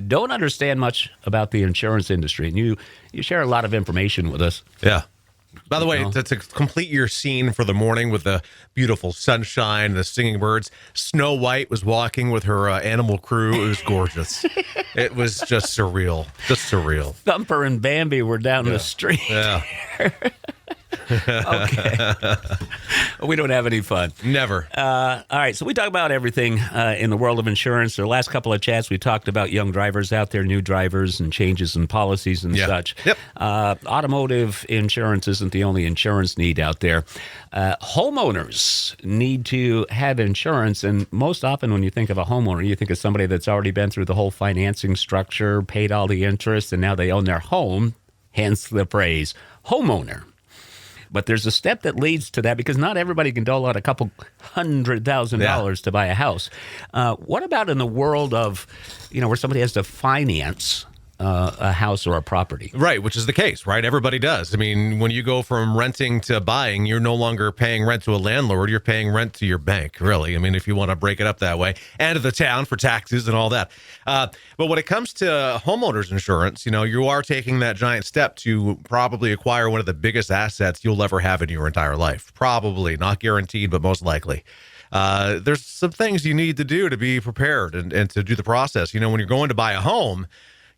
don't understand much about the insurance industry, and you share a lot of information with us. Yeah. By the way, to complete your scene for the morning with the beautiful sunshine, the singing birds, Snow White was walking with her animal crew. It was gorgeous. It was just surreal. Just surreal. Thumper and Bambi were down the street. Yeah. Okay. We don't have any fun. Never. All right, so we talk about everything in the world of insurance. The last couple of chats, we talked about young drivers out there, new drivers, and changes in policies and such. Yep. Automotive insurance isn't the only insurance need out there. Homeowners need to have insurance, and most often when you think of a homeowner, you think of somebody that's already been through the whole financing structure, paid all the interest, and now they own their home, hence the phrase homeowner. But there's a step that leads to that because not everybody can dole out a couple $100,000 to buy a house. What about in the world of, where somebody has to finance a house or a property? Right, which is the case, right? Everybody does. I mean, when you go from renting to buying, you're no longer paying rent to a landlord. You're paying rent to your bank, really. I mean, if you want to break it up that way, and to the town for taxes and all that. But when it comes to homeowners insurance, you are taking that giant step to probably acquire one of the biggest assets you'll ever have in your entire life. Probably, not guaranteed, but most likely. There's some things you need to do to be prepared and to do the process. When you're going to buy a home,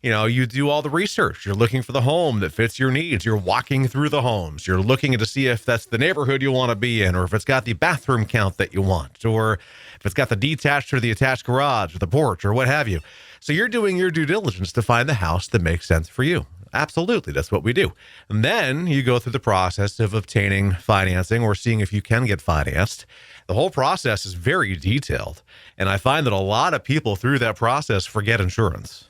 you do all the research. You're looking for the home that fits your needs. You're walking through the homes. You're looking to see if that's the neighborhood you want to be in, or if it's got the bathroom count that you want, or if it's got the detached or the attached garage or the porch or what have you. So you're doing your due diligence to find the house that makes sense for you. Absolutely. That's what we do. And then you go through the process of obtaining financing or seeing if you can get financed. The whole process is very detailed. And I find that a lot of people through that process forget insurance.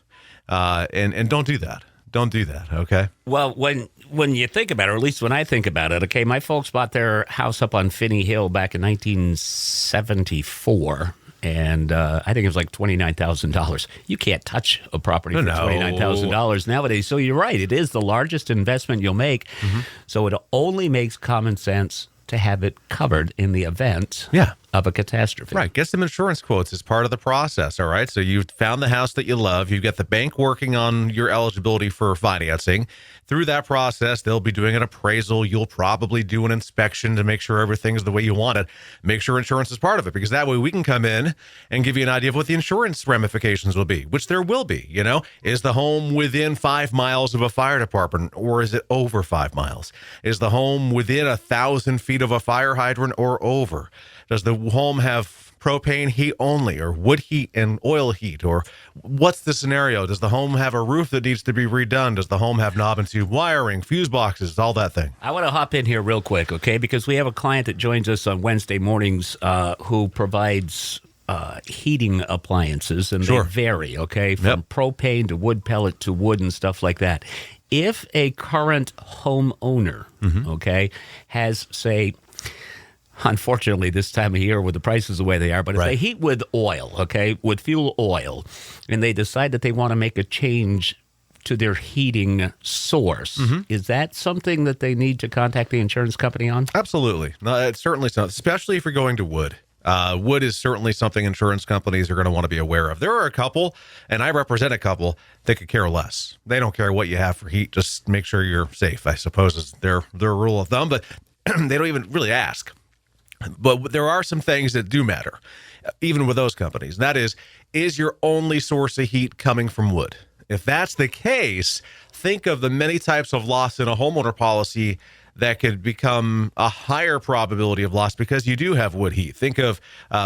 And don't do that. Don't do that, okay? Well, when you think about it, or at least when I think about it, okay, my folks bought their house up on Finney Hill back in 1974, and I think it was like $29,000. You can't touch a property for $29,000 nowadays. So you're right. It is the largest investment you'll make. Mm-hmm. So it only makes common sense to have it covered in the event of a catastrophe. Right. Get some insurance quotes as part of the process, all right? So you've found the house that you love. You've got the bank working on your eligibility for financing. Through that process, they'll be doing an appraisal. You'll probably do an inspection to make sure everything is the way you want it. Make sure insurance is part of it, because that way we can come in and give you an idea of what the insurance ramifications will be, which there will be. Is the home within 5 miles of a fire department, or is it over 5 miles? Is the home within 1,000 feet of a fire hydrant or over? Does the home have propane heat only, or wood heat and oil heat? Or what's the scenario? Does the home have a roof that needs to be redone? Does the home have knob and tube wiring, fuse boxes, all that thing? I want to hop in here real quick, okay? Because we have a client that joins us on Wednesday mornings who provides heating appliances, and they vary, okay? From propane to wood pellet to wood and stuff like that. If a current homeowner, okay, has, say, unfortunately, this time of year with the prices the way they are, but if they heat with oil, okay, with fuel oil, and they decide that they want to make a change to their heating source, is that something that they need to contact the insurance company on? Absolutely. No, it's certainly so, especially if you're going to wood. Wood is certainly something insurance companies are going to want to be aware of. There are a couple, and I represent a couple, that could care less. They don't care what you have for heat. Just make sure you're safe, I suppose, is their rule of thumb, but they don't even really ask. But there are some things that do matter, even with those companies. That is your only source of heat coming from wood? If that's the case, think of the many types of loss in a homeowner policy that could become a higher probability of loss because you do have wood heat. Think of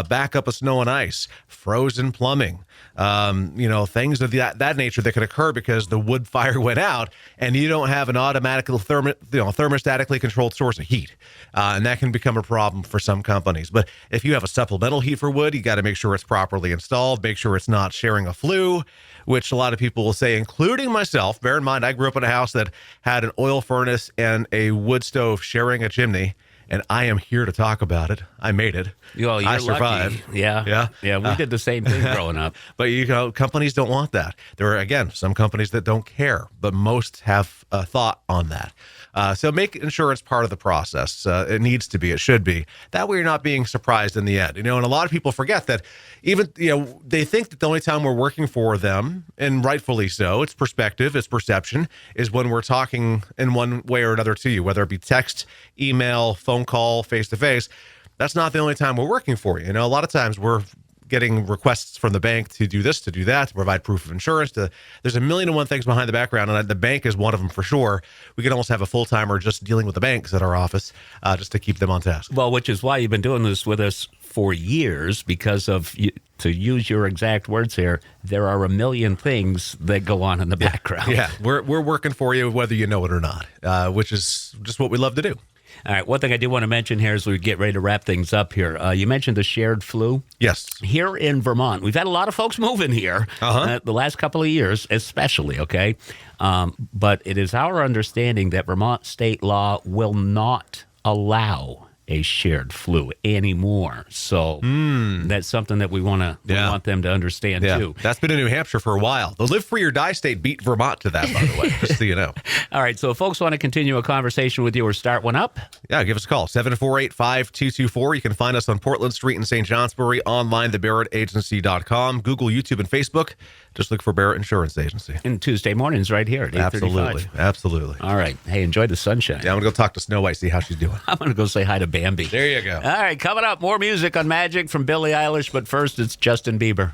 backup of snow and ice, frozen plumbing, things of that nature that could occur because the wood fire went out and you don't have an automatic thermostatically controlled source of heat. And that can become a problem for some companies. But if you have a supplemental heat for wood, you got to make sure it's properly installed, make sure it's not sharing a flue, which a lot of people will say, including myself. Bear in mind, I grew up in a house that had an oil furnace and a wood stove sharing a chimney. and I am here to talk about it. I made it. You're I survived. Lucky. Yeah. We did the same thing growing up. But companies don't want that. There are, again, some companies that don't care, but most have a thought on that. So make insurance part of the process. It needs to be. It should be. That way you're not being surprised in the end. And a lot of people forget that even, they think that the only time we're working for them, and rightfully so, it's perspective, it's perception, is when we're talking in one way or another to you, whether it be text, email, phone call, face-to-face. That's not the only time we're working for you. A lot of times we're getting requests from the bank to do this, to do that, to provide proof of insurance. There's a million and one things behind the background, and the bank is one of them for sure. We could almost have a full-timer just dealing with the banks at our office just to keep them on task. Well, which is why you've been doing this with us for years, because of, to use your exact words here, there are a million things that go on in the background. Yeah, we're working for you whether you know it or not, which is just what we love to do. All right. One thing I do want to mention here as we get ready to wrap things up here. You mentioned the shared flu. Yes. Here in Vermont, we've had a lot of folks moving here the last couple of years, especially, okay? But it is our understanding that Vermont state law will not allow a shared flu anymore. So that's something that we want them to understand too. That's been in New Hampshire for a while. The Live Free or Die state beat Vermont to that, by the way, just so you know. All right, so if folks want to continue a conversation with you or start one up, give us a call, 748-5224. You can find us on Portland Street in St. Johnsbury, online, thebarrettagency.com, Google, YouTube, and Facebook. Just look for Barrett Insurance Agency. And Tuesday mornings right here at 8:35. Absolutely. All right. Hey, enjoy the sunshine. Yeah, I'm going to go talk to Snow White, see how she's doing. I'm going to go say hi to Bambi. There you go. All right, coming up, more music on Magic from Billie Eilish, but first it's Justin Bieber.